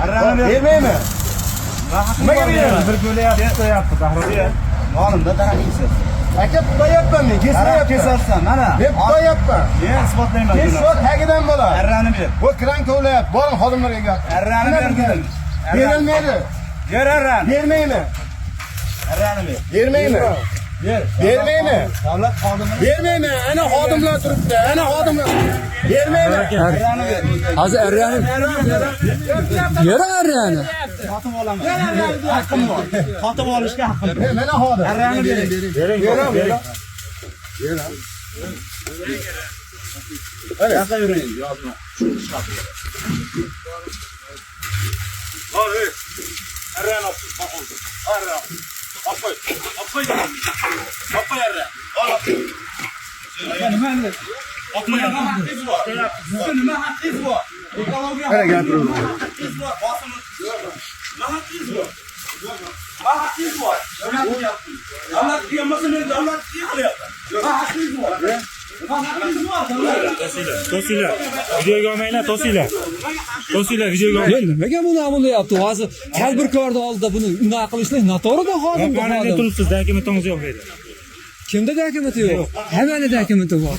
Vermeymi? Nimaga beramiz? Bir ko'layapti, Zahrobiya. Yonimda daraxtisiz. Aka tutayapman men, Kesarsan, mana. Men tutayapman. Men isbotlayman. Kesh soat tagidan bo'ladi. Arrani ber. Bu kran kovlayapti. Boring xodimlarga gap. Arrani ber dedim. Berilmaydi. Ber arrani. Bermaymi? Arrani ber. Bermaymi? Ber. Bermaymi? Davlat xodimi. Bermaymi? Ana xodimlar turibdi. Ana xodimlar. Bermaymi? Arrani ber. Hozir arrani. Yura arrani. Sotib olaman. Haqqim bor. Sotib olishga haqqim bor. Mana xodim. Arrani bering. Bering. Yoqa yuring, yozma. Oy. Arrani olib qo'ydi. Arrani. Qo'y. Qo'y. Qo'y arrani. Nima endi? Nima haqqingiz bor? Nima haqqingiz bor? Ekologiya. Ana gapiring. Haqqingiz bor. Bosimni. Nima haqqingiz bor? Nima haqqingiz bor? Davlat qiyamasi men davlat qilyapman. Nima haqqingiz bor? To'singlar. Videoga olmanglar, to'singlar. To'singlar videoga olmanglar. Nimaga buni amallayapti? Hozir tadbirkorni oldida buni unday qilishlik noto'g'ri xodim. Qonunga turibsiz, dokumentingiz yo'q deydi. Kimda dokumenti yo'q? Hammani dokumenti bor.